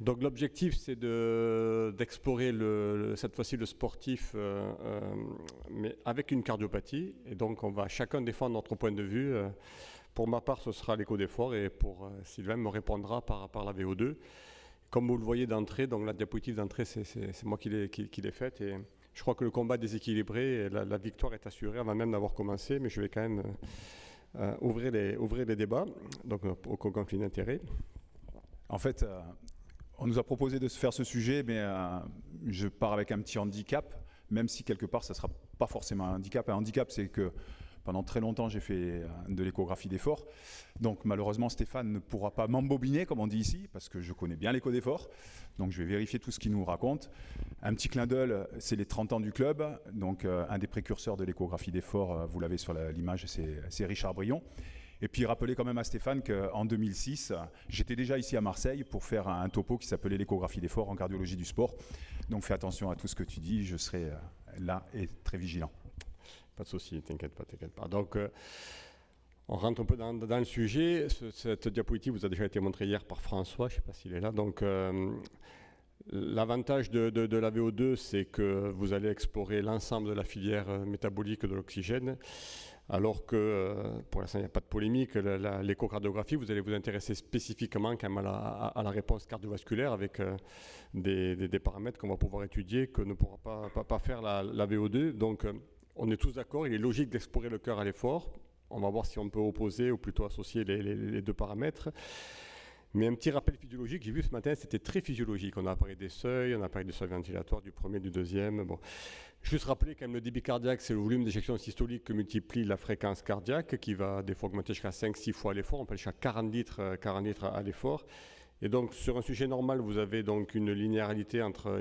Donc l'objectif, c'est d'explorer cette fois-ci le sportif, mais avec une cardiopathie. Et donc on va chacun défendre notre point de vue. Pour ma part, ce sera l'écho d'effort, et pour Sylvain me répondra par rapport à la VO2. Comme vous le voyez d'entrée, donc la diapositive d'entrée, c'est moi qui l'ai faite. Et je crois que le combat est déséquilibré, et la victoire est assurée avant même d'avoir commencé, mais je vais quand même ouvrir les débats, donc au conflit d'intérêts. En fait, on nous a proposé de se faire ce sujet, mais je pars avec un petit handicap, même si quelque part, ça ne sera pas forcément un handicap. Un handicap, c'est que pendant très longtemps, j'ai fait de l'échographie d'effort. Donc malheureusement, Stéphane ne pourra pas m'embobiner, comme on dit ici, parce que je connais bien l'écho d'effort. Donc je vais vérifier tout ce qu'il nous raconte. Un petit clin d'œil, c'est les 30 ans du club. Donc un des précurseurs de l'échographie d'effort, vous l'avez sur l'image, c'est Richard Brion. Et puis rappeler quand même à Stéphane qu'en 2006, j'étais déjà ici à Marseille pour faire un topo qui s'appelait l'échographie d'effort en cardiologie du sport. Donc fais attention à tout ce que tu dis, je serai là et très vigilant. Pas de souci, t'inquiète pas. Donc, on rentre un peu dans le sujet. Cette diapositive vous a déjà été montrée hier par François, je ne sais pas s'il est là. Donc, l'avantage de la VO2, c'est que vous allez explorer l'ensemble de la filière métabolique de l'oxygène, alors que, pour l'instant, il n'y a pas de polémique. L'échocardiographie, vous allez vous intéresser spécifiquement quand même à la réponse cardiovasculaire, avec des paramètres qu'on va pouvoir étudier, que ne pourra pas faire la VO2. Donc, on est tous d'accord, il est logique d'explorer le cœur à l'effort. On va voir si on peut opposer ou plutôt associer les deux paramètres. Mais un petit rappel physiologique, j'ai vu ce matin, c'était très physiologique. On a parlé des seuils, on a parlé des seuils ventilatoires du premier, du deuxième. Bon. Juste rappeler quand même le débit cardiaque, c'est le volume d'éjection systolique que multiplie la fréquence cardiaque, qui va des fois augmenter jusqu'à 5-6 fois à l'effort. On peut aller jusqu'à 40 litres à l'effort. Et donc, sur un sujet normal, vous avez donc une linéarité entre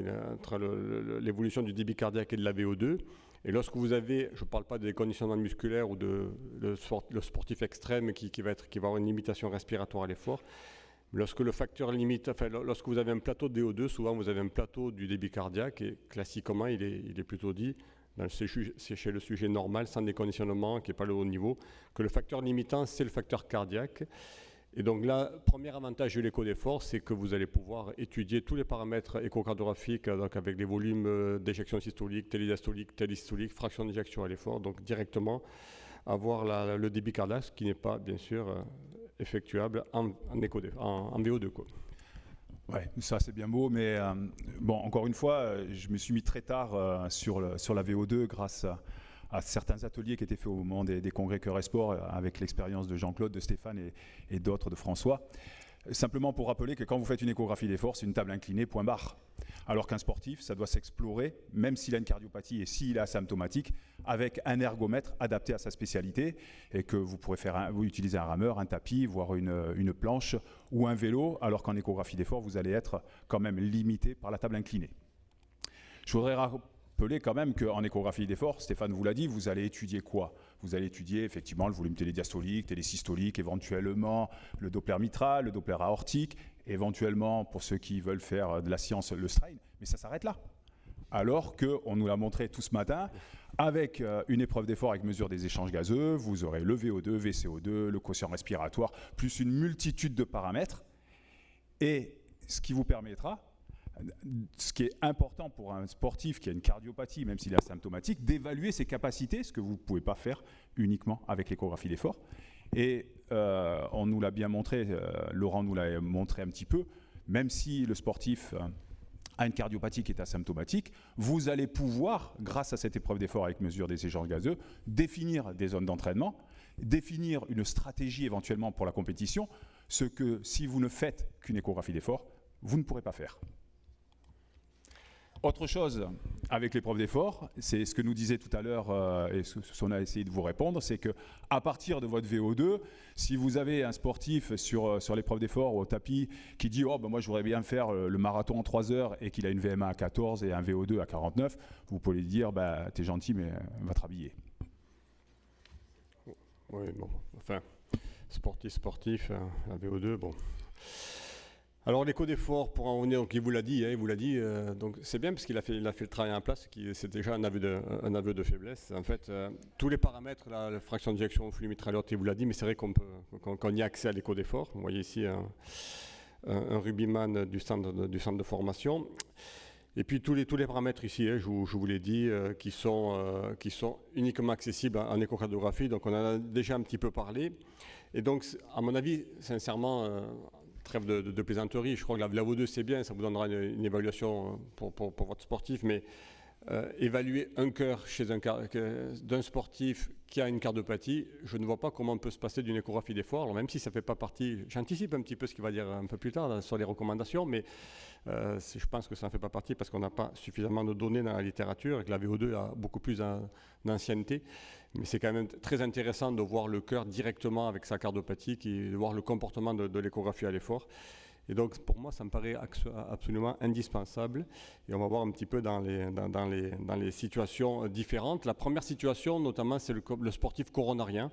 l'évolution du débit cardiaque et de la VO2. Et lorsque vous avez, je ne parle pas des conditionnements musculaires ou le sportif extrême qui va avoir une limitation respiratoire à l'effort, lorsque le facteur limite, lorsque vous avez un plateau de VO2, souvent vous avez un plateau du débit cardiaque, et classiquement il est plutôt dit, c'est chez le sujet normal, sans déconditionnement, qui n'est pas le haut niveau, que le facteur limitant, c'est le facteur cardiaque. Et donc là, premier avantage de l'écho d'effort, c'est que vous allez pouvoir étudier tous les paramètres échocardiographiques, donc avec des volumes d'éjection systolique, télédiastolique, télésystolique, fraction d'éjection à l'effort, donc directement avoir le débit cardiaque, ce qui n'est pas bien sûr effectuable en VO2, quoi. Ouais, ça c'est bien beau, mais bon, encore une fois, je me suis mis très tard sur la VO2 grâce à certains ateliers qui étaient faits au moment des congrès Cœur et Sport, avec l'expérience de Jean-Claude, de Stéphane et d'autres, de François. Simplement pour rappeler que quand vous faites une échographie d'effort, c'est une table inclinée, point barre. Alors qu'un sportif, ça doit s'explorer, même s'il a une cardiopathie et s'il est asymptomatique, avec un ergomètre adapté à sa spécialité, et que vous pourrez vous utiliser un rameur, un tapis, voire une planche ou un vélo, alors qu'en échographie d'effort, vous allez être quand même limité par la table inclinée. Je voudrais rappeler quand même qu'en échographie d'effort, Stéphane vous l'a dit, vous allez étudier quoi? Vous allez étudier effectivement le volume télédiastolique, télésystolique, éventuellement le Doppler mitral, le Doppler aortique, éventuellement, pour ceux qui veulent faire de la science, le strain, mais ça s'arrête là. Alors qu'on nous l'a montré tout ce matin, avec une épreuve d'effort avec mesure des échanges gazeux, vous aurez le VO2, VCO2, le quotient respiratoire, plus une multitude de paramètres, et ce qui vous permettra, ce qui est important pour un sportif qui a une cardiopathie, même s'il est asymptomatique, d'évaluer ses capacités, ce que vous ne pouvez pas faire uniquement avec l'échographie d'effort. Et on nous l'a bien montré, Laurent nous l'a montré un petit peu, même si le sportif a une cardiopathie qui est asymptomatique, vous allez pouvoir, grâce à cette épreuve d'effort avec mesure des échanges gazeux, définir des zones d'entraînement, définir une stratégie éventuellement pour la compétition, ce que si vous ne faites qu'une échographie d'effort, vous ne pourrez pas faire. Autre chose avec l'épreuve d'effort, c'est ce que nous disait tout à l'heure et ce qu'on a essayé de vous répondre, c'est qu'à partir de votre VO2, si vous avez un sportif sur l'épreuve d'effort au tapis qui dit « Oh, ben moi je voudrais bien faire le marathon en 3 heures » et qu'il a une VMA à 14 et un VO2 à 49, vous pouvez lui dire bah, « T'es gentil, mais va te rhabiller ». Oui, bon, enfin, sportif, la VO2, bon... Alors l'écho d'effort, pour en revenir, donc il vous l'a dit, donc c'est bien parce qu'il a fait le travail en place, c'est déjà un aveu de faiblesse. En fait, tous les paramètres, la fraction d'éjection, flux mitral, il vous l'a dit, mais c'est vrai qu'on y a accès à l'écho d'effort. Vous voyez ici un rugbyman du centre de formation. Et puis tous les paramètres ici, je vous l'ai dit, qui sont uniquement accessibles en échocardiographie, donc on en a déjà un petit peu parlé. Et donc, à mon avis, sincèrement, trêve de plaisanterie, je crois que la VO2 c'est bien, ça vous donnera une évaluation pour votre sportif, mais évaluer un cœur chez d'un sportif qui a une cardiopathie, je ne vois pas comment on peut se passer d'une échographie d'effort. Alors même si ça ne fait pas partie, j'anticipe un petit peu ce qu'il va dire un peu plus tard sur les recommandations, mais je pense que ça n'en fait pas partie parce qu'on n'a pas suffisamment de données dans la littérature et que la VO2 a beaucoup plus d'ancienneté. Mais c'est quand même très intéressant de voir le cœur directement avec sa cardiopathie, de voir le comportement de l'échographie à l'effort. Et donc, pour moi, ça me paraît absolument indispensable. Et on va voir un petit peu dans les situations différentes. La première situation, notamment, c'est le sportif coronarien.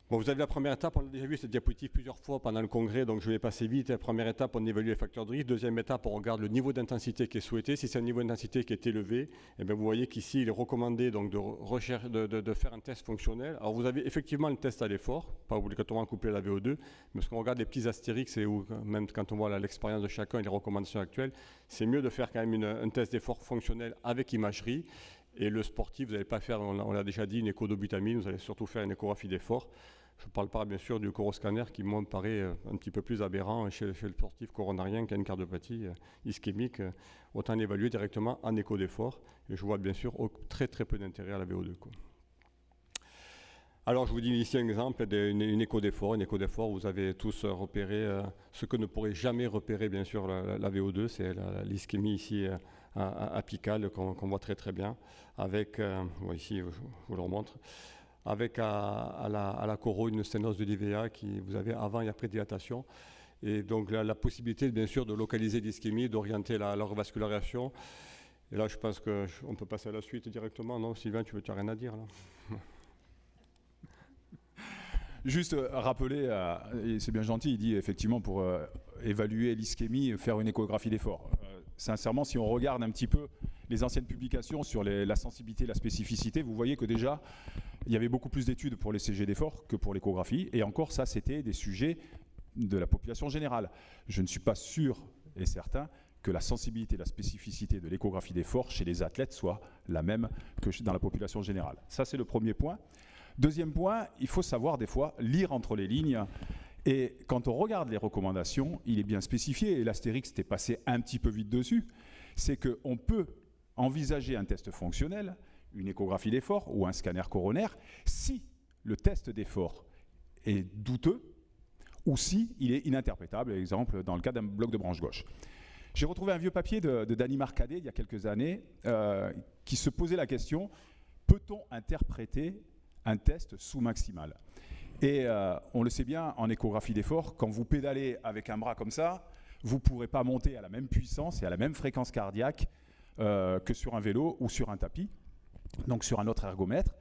Bon, vous avez la première étape, on a déjà vu cette diapositive plusieurs fois pendant le congrès, donc je vais passer vite. La première étape, on évalue les facteurs de risque. Deuxième étape, on regarde le niveau d'intensité qui est souhaité. Si c'est un niveau d'intensité qui est élevé, eh bien, vous voyez qu'ici, il est recommandé donc, de faire un test fonctionnel. Alors, vous avez effectivement le test à l'effort, pas obligatoirement couplé à la VO2, mais lorsqu'on regarde les petits astérix, et même quand on voit l'expérience de chacun et les recommandations actuelles, c'est mieux de faire quand même un test d'effort fonctionnel avec imagerie. Et le sportif, vous n'allez pas faire, on l'a déjà dit, une écho d'obutamine, vous allez surtout faire une échographie d'effort. Je ne parle pas bien sûr du coroscanner qui, moi, me paraît un petit peu plus aberrant chez le sportif coronarien qui a une cardiopathie ischémique. Autant l'évaluer directement en écho d'effort. Et je vois bien sûr très très peu d'intérêt à la VO2. Quoi. Alors je vous dis ici un exemple d'une écho d'effort. Une écho d'effort, vous avez tous repéré ce que ne pourrait jamais repérer bien sûr la VO2, c'est l'ischémie ici apicale qu'on voit très très bien. Avec, ici je vous le remontre. Avec à la coro une sténose de l'IVA qui vous avez avant et après dilatation. Et donc la possibilité bien sûr de localiser l'ischémie, d'orienter la revascularisation. Et là je pense qu'on peut passer à la suite directement. Non, Sylvain, tu n'as rien à dire là? Juste rappeler, et c'est bien gentil, il dit effectivement pour évaluer l'ischémie, faire une échographie d'effort. Sincèrement, si on regarde un petit peu les anciennes publications sur la sensibilité, la spécificité, vous voyez que déjà, il y avait beaucoup plus d'études pour les CG d'effort que pour l'échographie. Et encore, ça, c'était des sujets de la population générale. Je ne suis pas sûr et certain que la sensibilité, la spécificité de l'échographie d'effort chez les athlètes soit la même que dans la population générale. Ça, c'est le premier point. Deuxième point, il faut savoir des fois lire entre les lignes. Et quand on regarde les recommandations, il est bien spécifié, et l'Astérix était passé un petit peu vite dessus, c'est qu'on peut envisager un test fonctionnel, une échographie d'effort ou un scanner coronaire, si le test d'effort est douteux ou si il est ininterprétable, par exemple dans le cas d'un bloc de branche gauche. J'ai retrouvé un vieux papier de Dany Marcadet il y a quelques années qui se posait la question, peut-on interpréter un test sous-maximal? Et on le sait bien, en échographie d'effort, quand vous pédalez avec un bras comme ça, vous ne pourrez pas monter à la même puissance et à la même fréquence cardiaque que sur un vélo ou sur un tapis, donc sur un autre ergomètre.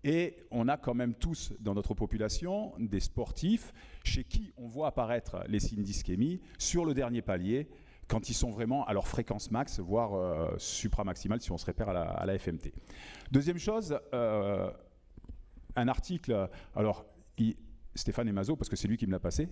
Et on a quand même tous dans notre population des sportifs chez qui on voit apparaître les signes d'ischémie sur le dernier palier quand ils sont vraiment à leur fréquence max, voire supramaximale si on se réfère à la FMT. Deuxième chose, un article, alors Stéphane Emazo, parce que c'est lui qui me l'a passé,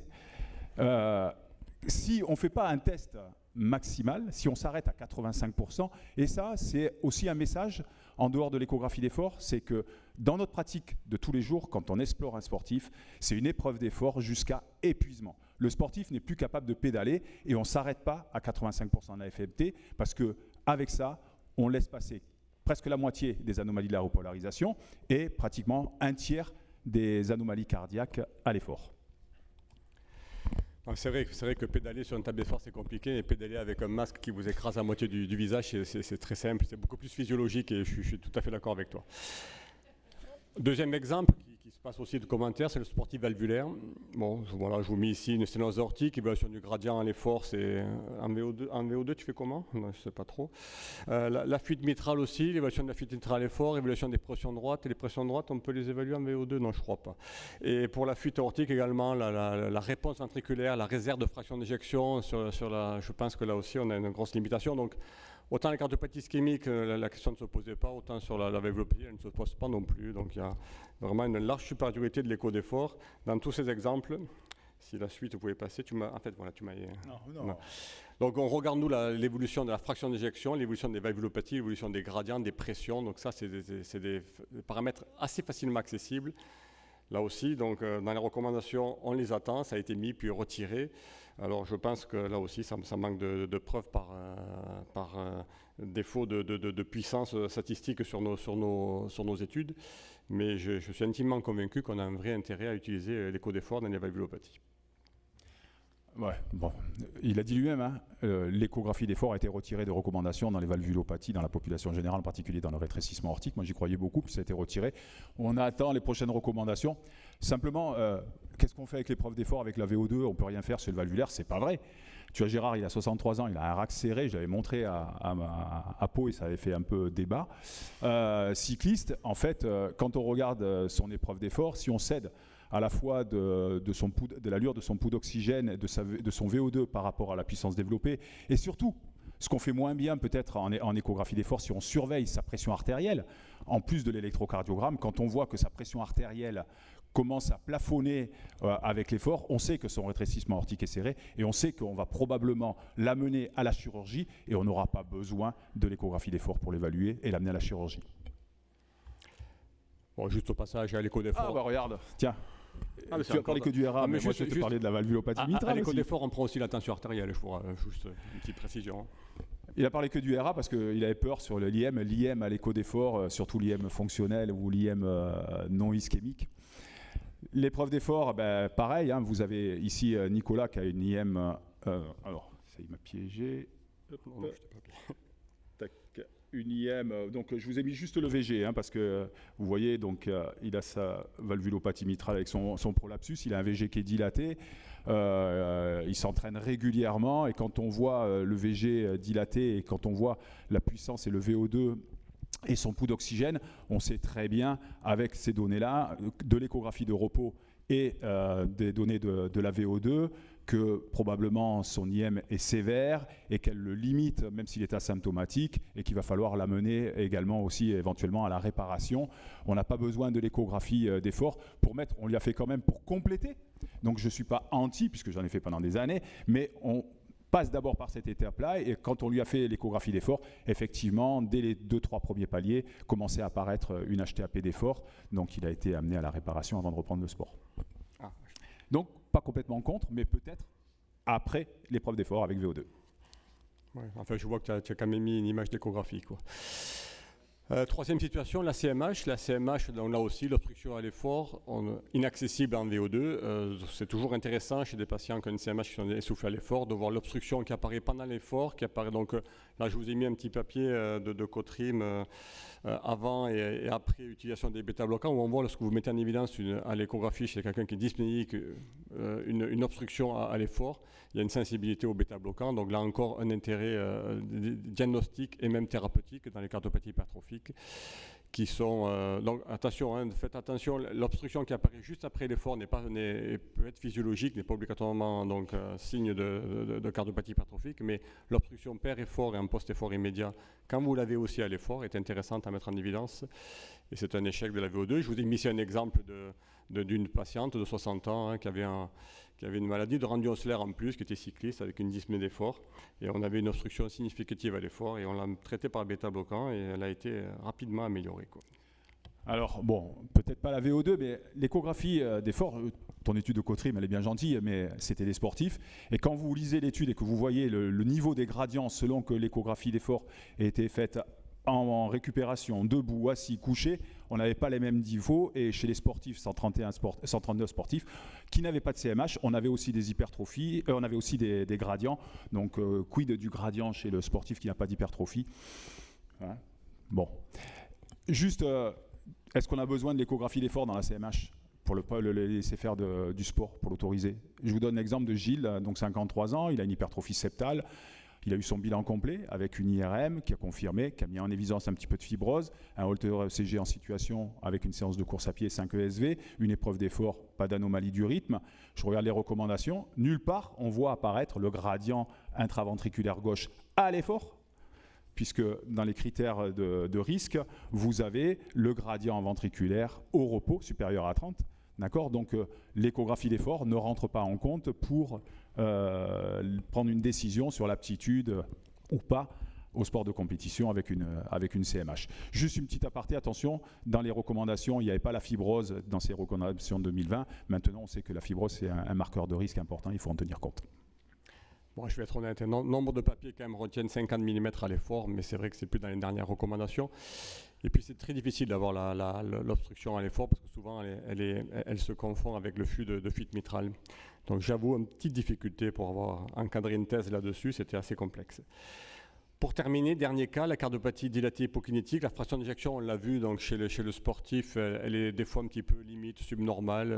si on ne fait pas un test maximal, si on s'arrête à 85%, et ça c'est aussi un message en dehors de l'échographie d'effort, c'est que dans notre pratique de tous les jours, quand on explore un sportif, c'est une épreuve d'effort jusqu'à épuisement. Le sportif n'est plus capable de pédaler et on ne s'arrête pas à 85% de FMT parce qu'avec ça, on laisse passer presque la moitié des anomalies de la repolarisation et pratiquement un tiers des anomalies cardiaques à l'effort. C'est vrai que pédaler sur une table d'effort c'est compliqué, et pédaler avec un masque qui vous écrase la moitié du visage, c'est très simple, c'est beaucoup plus physiologique et je suis tout à fait d'accord avec toi. Deuxième exemple qui se passe aussi de commentaires, c'est le sportif valvulaire. Bon, voilà, je vous mets ici une sténose aortique, évaluation du gradient à l'effort, c'est en VO2, tu fais comment? Non, je ne sais pas trop. La fuite mitrale aussi, l'évaluation de la fuite mitrale à l'effort, évaluation des pressions droites. Et les pressions droites, on peut les évaluer en VO2? Non, je ne crois pas. Et pour la fuite aortique également, la réponse ventriculaire, la réserve de fraction d'éjection, je pense que là aussi on a une grosse limitation. Donc, autant la cardiopathie ischémique, la question ne se posait pas, autant sur la valvulopathie, elle ne se pose pas non plus. Donc il y a vraiment une large supériorité de l'écho d'effort. Dans tous ces exemples, Si la suite, vous pouvez passer, en fait, voilà, tu m'as... Non. Donc, on regarde, nous, l'évolution de la fraction d'éjection, l'évolution des valvulopathies, l'évolution des gradients, des pressions. Donc, ça, c'est des paramètres assez facilement accessibles. Là aussi, donc, dans les recommandations, on les attend, ça a été mis puis retiré. Alors, je pense que là aussi, ça manque de preuves par défaut de puissance statistique sur nos études. Mais je suis intimement convaincu qu'on a un vrai intérêt à utiliser l'écho d'effort dans les valvulopathies. Ouais, bon, il a dit lui-même, hein, l'échographie d'effort a été retirée de recommandations dans les valvulopathies, dans la population générale, en particulier dans le rétrécissement aortique. Moi, j'y croyais beaucoup, puis ça a été retiré. On attend les prochaines recommandations. Simplement, qu'est-ce qu'on fait avec l'épreuve d'effort avec la VO2? On ne peut rien faire sur le valvulaire, c'est pas vrai. Tu vois, Gérard, il a 63 ans, il a un rack serré, je l'avais montré à Pau et ça avait fait un peu débat. Cycliste, en fait, quand on regarde son épreuve d'effort, si on cède à la fois de l'allure de son pouls d'oxygène, de son VO2 par rapport à la puissance développée, et surtout, ce qu'on fait moins bien peut-être en échographie d'effort, si on surveille sa pression artérielle, en plus de l'électrocardiogramme, quand on voit que sa pression artérielle commence à plafonner avec l'effort, on sait que son rétrécissement aortique est serré et on sait qu'on va probablement l'amener à la chirurgie et on n'aura pas besoin de l'échographie d'effort pour l'évaluer et l'amener à la chirurgie. Bon, juste au passage à l'écho d'effort. Ah bah regarde, tiens. Tu as parlé que du RA, mais moi je vais te parler de la valvulopathie mitrale. À l'écho d'effort, on prend aussi la tension artérielle, je crois, juste une petite précision. Il a parlé que du RA parce qu'il avait peur sur l'IM. L'IM à l'écho d'effort, surtout l'IM fonctionnel ou l'IM non ischémique. L'épreuve d'effort, ben, pareil, hein, vous avez ici Nicolas qui a une IM. Alors, ça il m'a piégé. Non, une IM, donc je vous ai mis juste le VG, hein, parce que vous voyez, donc, il a sa valvulopathie mitrale avec son prolapsus, il a un VG qui est dilaté, il s'entraîne régulièrement, et quand on voit le VG dilaté, et quand on voit la puissance et le VO2, et son pouls d'oxygène, on sait très bien, avec ces données-là, de l'échographie de repos et des données de la VO2, que probablement son IM est sévère et qu'elle le limite, même s'il est asymptomatique, et qu'il va falloir l'amener également aussi éventuellement à la réparation. On n'a pas besoin de l'échographie d'effort pour mettre, on lui a fait quand même pour compléter. Donc je ne suis pas anti, puisque j'en ai fait pendant des années, mais on passe d'abord par cette étape-là, et quand on lui a fait l'échographie d'effort, effectivement, dès les 2-3 premiers paliers, commençait à apparaître une HTAP d'effort, donc il a été amené à la réparation avant de reprendre le sport. Donc, pas complètement contre, mais peut-être après l'épreuve d'effort avec VO2. Ouais, enfin, je vois que tu as quand même mis une image d'échographie, quoi. Troisième situation, la CMH. La CMH, donc là aussi, l'obstruction à l'effort, inaccessible en VO2. C'est toujours intéressant chez des patients qui ont une CMH qui sont essoufflés à l'effort, de voir l'obstruction qui apparaît pendant l'effort, qui apparaît donc, là je vous ai mis un petit papier de Cotrim avant et après utilisation des bêta-bloquants, où on voit lorsque vous mettez en évidence à l'échographie chez quelqu'un qui est dyspnéique, une obstruction à l'effort, il y a une sensibilité aux bêta-bloquants, donc là encore un intérêt diagnostique et même thérapeutique dans les cardiopathies hypertrophiques qui sont... donc attention, hein, faites attention, l'obstruction qui apparaît juste après l'effort peut être physiologique, n'est pas obligatoirement donc, signe de cardiopathie hypertrophique, mais l'obstruction per-effort et en post-effort immédiat, quand vous l'avez aussi à l'effort, est intéressante à mettre en évidence. Et c'est un échec de la VO2. Je vous ai mis ici un exemple d'une patiente de 60 ans hein, qui avait une maladie de Randy Osler en plus, qui était cycliste avec une dyspnée d'effort. Et on avait une obstruction significative à l'effort et on l'a traitée par bêta-bloquant et elle a été rapidement améliorée, quoi. Alors, bon, peut-être pas la VO2, mais l'échographie d'effort, ton étude de Cotrim, elle est bien gentille, mais c'était des sportifs. Et quand vous lisez l'étude et que vous voyez le niveau des gradients selon que l'échographie d'effort a été faite en récupération, debout, assis, couché, on n'avait pas les mêmes niveaux. Et chez les sportifs, 139 sportifs, qui n'avaient pas de CMH, on avait aussi des hypertrophies, on avait aussi des gradients. Donc, quid du gradient chez le sportif qui n'a pas d'hypertrophie, hein. Bon. Juste, est-ce qu'on a besoin de l'échographie d'effort dans la CMH pour le laisser faire du sport, pour l'autoriser? Je vous donne l'exemple de Gilles, donc 53 ans, il a une hypertrophie septale. Il a eu son bilan complet avec une IRM qui a confirmé, qui a mis en évidence un petit peu de fibrose, un Holter ECG en situation avec une séance de course à pied 5 ESV, une épreuve d'effort, pas d'anomalie du rythme. Je regarde les recommandations. Nulle part, on voit apparaître le gradient intraventriculaire gauche à l'effort, puisque dans les critères de risque, vous avez le gradient ventriculaire au repos supérieur à 30. D'accord ? Donc l'échographie d'effort ne rentre pas en compte pour prendre une décision sur l'aptitude ou pas au sport de compétition avec une CMH. Juste une petite aparté, attention, dans les recommandations, il n'y avait pas la fibrose dans ces recommandations de 2020. Maintenant, on sait que la fibrose, c'est un marqueur de risque important, il faut en tenir compte. Bon, je vais être honnête, nombre de papiers quand même retiennent 50 mm à l'effort, mais c'est vrai que c'est plus dans les dernières recommandations. Et puis c'est très difficile d'avoir l'obstruction à l'effort parce que souvent elle se confond avec le flux de fuite mitrale. Donc j'avoue une petite difficulté pour avoir encadré une thèse là-dessus, c'était assez complexe. Pour terminer, dernier cas, la cardiopathie dilatée hypokinétique. La fraction d'éjection, on l'a vu donc chez le sportif, elle est des fois un petit peu limite, subnormale.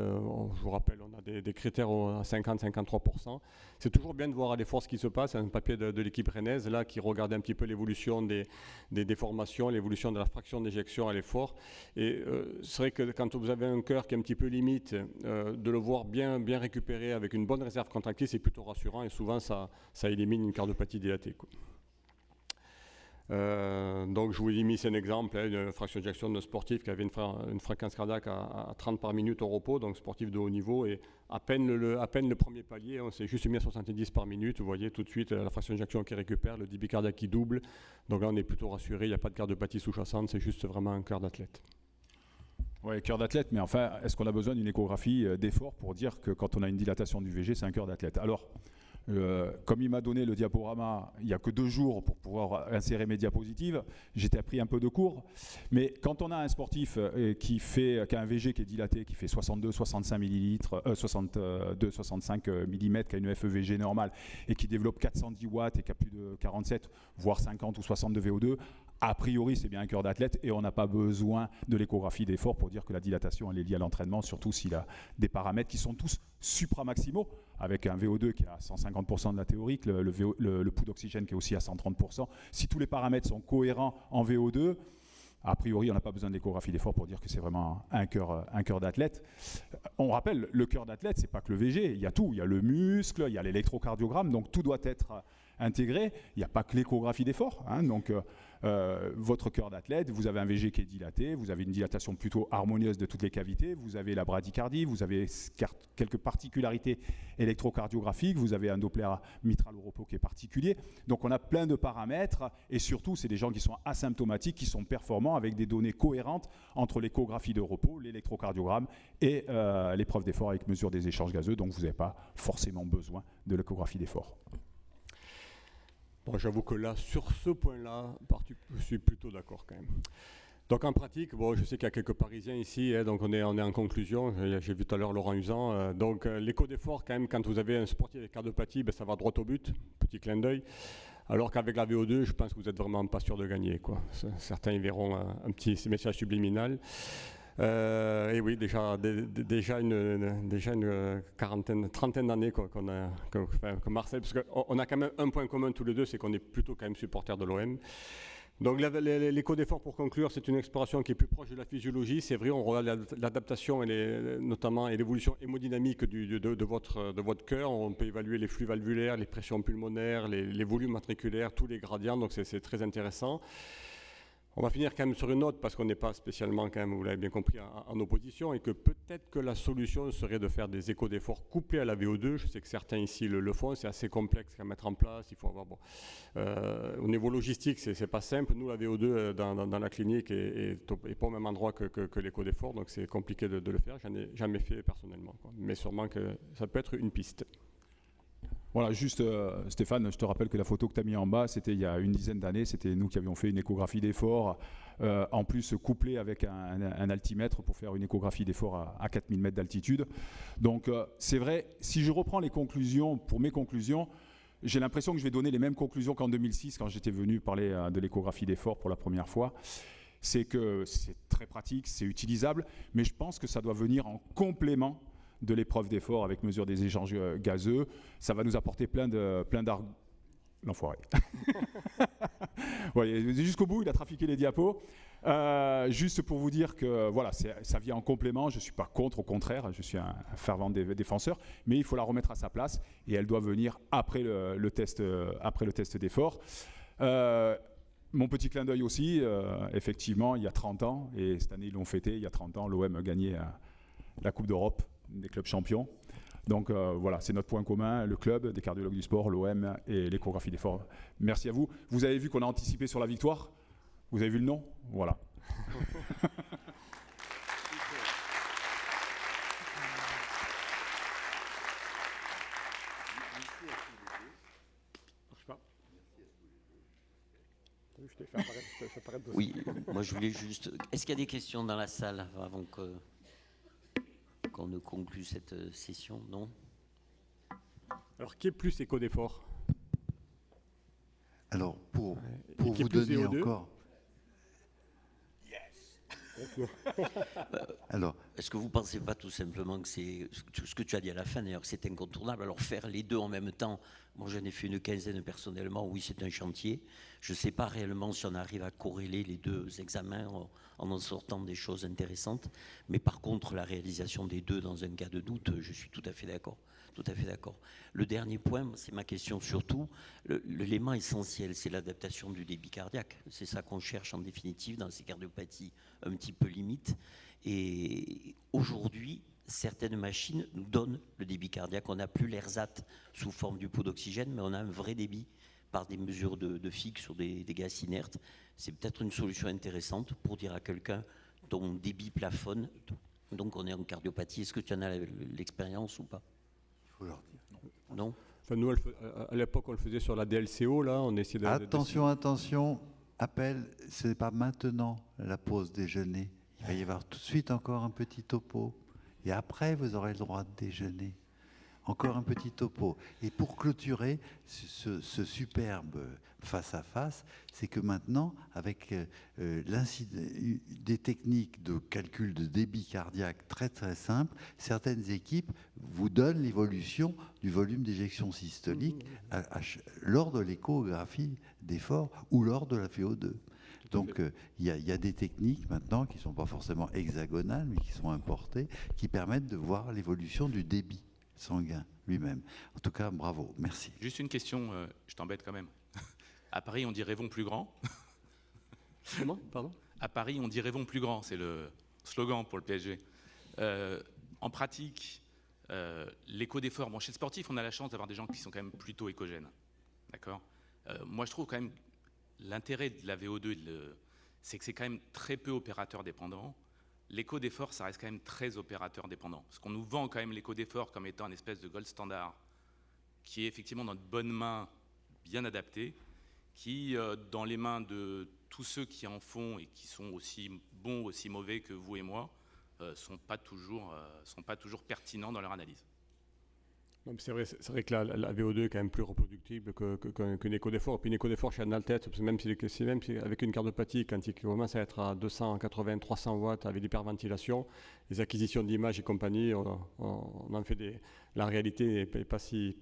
Je vous rappelle, on a des critères à 50-53%. C'est toujours bien de voir à l'effort ce qui se passe. Un papier de l'équipe rennaise là, qui regardait un petit peu l'évolution des déformations, l'évolution de la fraction d'éjection à l'effort. Et c'est vrai que quand vous avez un cœur qui est un petit peu limite, de le voir bien récupéré avec une bonne réserve contractile, c'est plutôt rassurant et souvent ça élimine une cardiopathie dilatée, quoi. Donc je vous ai mis un exemple, une fraction d'éjection de sportif qui avait une fréquence cardiaque à 30 par minute au repos, donc sportif de haut niveau, et à peine le premier palier, on s'est juste mis à 70 par minute, vous voyez tout de suite la fraction d'éjection qui récupère, le débit cardiaque qui double, donc là on est plutôt rassuré, il n'y a pas de cardiopathie sous-jacente, c'est juste vraiment un cœur d'athlète. Oui, cœur d'athlète, mais enfin, est-ce qu'on a besoin d'une échographie d'effort pour dire que quand on a une dilatation du VG, c'est un cœur d'athlète ? Alors, comme il m'a donné le diaporama il n'y a que 2 jours pour pouvoir insérer mes diapositives, j'étais appris un peu de cours. Mais quand on a un sportif qui a un VG qui est dilaté, qui fait 62-65 millilitres, 62-65 mm, qui a une FEVG normale et qui développe 410 watts et qui a plus de 47, voire 50 ou 60 de VO2, a priori, c'est bien un cœur d'athlète et on n'a pas besoin de l'échographie d'effort pour dire que la dilatation elle est liée à l'entraînement, surtout s'il a des paramètres qui sont tous supramaximaux, avec un VO2 qui est à 150% de la théorique, le pouls d'oxygène qui est aussi à 130%. Si tous les paramètres sont cohérents en VO2, a priori, on n'a pas besoin d'échographie d'effort pour dire que c'est vraiment un cœur d'athlète. On rappelle, le cœur d'athlète, c'est pas que le VG, il y a tout. Il y a le muscle, il y a l'électrocardiogramme, donc tout doit être intégré. Il n'y a pas que l'échographie d'effort. Donc, votre cœur d'athlète, vous avez un VG qui est dilaté, vous avez une dilatation plutôt harmonieuse de toutes les cavités, vous avez la bradycardie, vous avez quelques particularités électrocardiographiques, vous avez un Doppler mitral au repos qui est particulier. Donc on a plein de paramètres et surtout c'est des gens qui sont asymptomatiques, qui sont performants avec des données cohérentes entre l'échographie de repos, l'électrocardiogramme et l'épreuve d'effort avec mesure des échanges gazeux. Donc vous n'avez pas forcément besoin de l'échographie d'effort. Bon, j'avoue que là, sur ce point-là, je suis plutôt d'accord quand même. Donc en pratique, bon, je sais qu'il y a quelques Parisiens ici, donc on est en conclusion. J'ai vu tout à l'heure Laurent Usan. Donc l'écho d'effort, quand même, quand vous avez un sportif avec cardiopathie, ça va droit au but, petit clin d'œil. Alors qu'avec la VO2, je pense que vous n'êtes vraiment pas sûr de gagner, quoi. Certains y verront un petit message subliminal. Et oui, déjà une trentaine d'années que Marcel, parce qu'on a quand même un point commun tous les deux, c'est qu'on est plutôt quand même supporters de l'OM. Donc l'écho d'effort, pour conclure, c'est une exploration qui est plus proche de la physiologie. C'est vrai, on regarde l'adaptation notamment et l'évolution hémodynamique de votre cœur. On peut évaluer les flux valvulaires, les pressions pulmonaires, les volumes ventriculaires, tous les gradients, donc c'est très intéressant. On va finir quand même sur une note parce qu'on n'est pas spécialement, quand même, vous l'avez bien compris, en opposition et que peut-être que la solution serait de faire des échos d'effort couplés à la VO2. Je sais que certains ici le font, c'est assez complexe à mettre en place. Il faut avoir, au niveau logistique, c'est pas simple. Nous, la VO2 dans la clinique est pas au même endroit que l'écho d'effort, donc c'est compliqué de le faire. J'en ai jamais fait personnellement, quoi. Mais sûrement que ça peut être une piste. Voilà, juste Stéphane, je te rappelle que la photo que tu as mise en bas, c'était il y a une dizaine d'années, c'était nous qui avions fait une échographie d'effort, en plus couplée avec un altimètre pour faire une échographie d'effort à 4000 mètres d'altitude. Donc c'est vrai, si je reprends les conclusions, pour mes conclusions, j'ai l'impression que je vais donner les mêmes conclusions qu'en 2006 quand j'étais venu parler de l'échographie d'effort pour la première fois. C'est que c'est très pratique, c'est utilisable, mais je pense que ça doit venir en complément de l'épreuve d'effort avec mesure des échanges gazeux. Ça va nous apporter plein d'arguments. L'enfoiré. Ouais, jusqu'au bout, il a trafiqué les diapos. Juste pour vous dire que voilà, ça vient en complément. Je ne suis pas contre, au contraire, je suis un fervent défenseur, mais il faut la remettre à sa place et elle doit venir après le test d'effort. Mon petit clin d'œil aussi, effectivement, il y a 30 ans, et cette année ils l'ont fêté, il y a 30 ans, l'OM a gagné la Coupe d'Europe des clubs champions. Donc voilà, c'est notre point commun, le club des cardiologues du sport, l'OM et l'échographie d'effort. Merci à vous. Vous avez vu qu'on a anticipé sur la victoire? Vous avez vu le nom? Voilà. Oui, moi je voulais juste... Est-ce qu'il y a des questions dans la salle avant qu'on ne conclue cette session? Non? Alors, qui est plus écho d'effort? Alors, pour vous donner encore... Alors, est-ce que vous ne pensez pas tout simplement que c'est ce que tu as dit à la fin d'ailleurs, que c'est incontournable? Alors faire les deux en même temps, moi j'en ai fait une quinzaine personnellement, oui c'est un chantier. Je ne sais pas réellement si on arrive à corréler les deux examens en sortant des choses intéressantes, mais par contre la réalisation des deux dans un cas de doute, je suis tout à fait d'accord. Tout à fait d'accord. Le dernier point, c'est ma question surtout, l'élément essentiel, c'est l'adaptation du débit cardiaque. C'est ça qu'on cherche en définitive dans ces cardiopathies un petit peu limites. Et aujourd'hui, certaines machines nous donnent le débit cardiaque. On n'a plus l'ERSAT sous forme du pot d'oxygène, mais on a un vrai débit par des mesures de fixe sur des gaz inertes. C'est peut-être une solution intéressante pour dire à quelqu'un ton débit plafonne, donc on est en cardiopathie. Est-ce que tu en as l'expérience ou pas? Il faut leur dire. Non. Enfin, nous, à l'époque, on le faisait sur la DLCO, là, on essayait Attention, appel, ce n'est pas maintenant la pause déjeuner. Il va y avoir tout de suite encore un petit topo. Et après, vous aurez le droit de déjeuner. Encore un petit topo. Et pour clôturer ce superbe face-à-face, c'est que maintenant, avec des techniques de calcul de débit cardiaque très très simples, certaines équipes vous donnent l'évolution du volume d'éjection systolique lors de l'échographie d'effort ou lors de la VO2. Donc il y a des techniques maintenant qui ne sont pas forcément hexagonales, mais qui sont importées, qui permettent de voir l'évolution du débit sanguin lui-même. En tout cas, bravo, merci. Juste une question, je t'embête quand même. À Paris, on dit rêvons plus grand. Comment? Pardon? À Paris, on dit rêvons plus grand, c'est le slogan pour le PSG. En pratique, l'écho d'effort, bon, chez le sportif, on a la chance d'avoir des gens qui sont quand même plutôt écogènes. D'accord? Moi, je trouve quand même l'intérêt de la VO2, c'est que c'est quand même très peu opérateur dépendant. L'écho d'effort, ça reste quand même très opérateur dépendant. Parce qu'on nous vend quand même l'écho d'effort comme étant une espèce de gold standard qui est effectivement dans de bonnes mains, bien adaptées, qui, dans les mains de tous ceux qui en font et qui sont aussi bons, aussi mauvais que vous et moi, sont pas toujours pertinents dans leur analyse. C'est vrai que la VO2 est quand même plus reproductible qu'une écho d'effort. Puis une écho d'effort chez un altètre, même si avec une cardiopathie, quand il commence à être à 280, 300 watts avec l'hyperventilation, les acquisitions d'images et compagnie, on en fait la réalité n'est pas si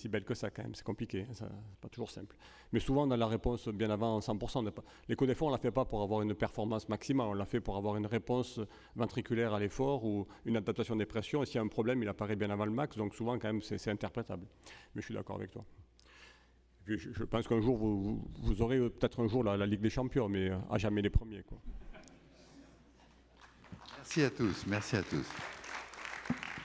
belle que ça quand même, c'est compliqué, c'est pas toujours simple. Mais souvent on a la réponse bien avant 100%. L'écho d'effort on ne la fait pas pour avoir une performance maximale, on l'a fait pour avoir une réponse ventriculaire à l'effort ou une adaptation des pressions, et s'il y a un problème il apparaît bien avant le max, donc souvent quand même c'est interprétable. Mais je suis d'accord avec toi. Puis je pense qu'un jour vous aurez peut-être un jour la Ligue des Champions, mais à jamais les premiers, quoi. Merci à tous, merci à tous.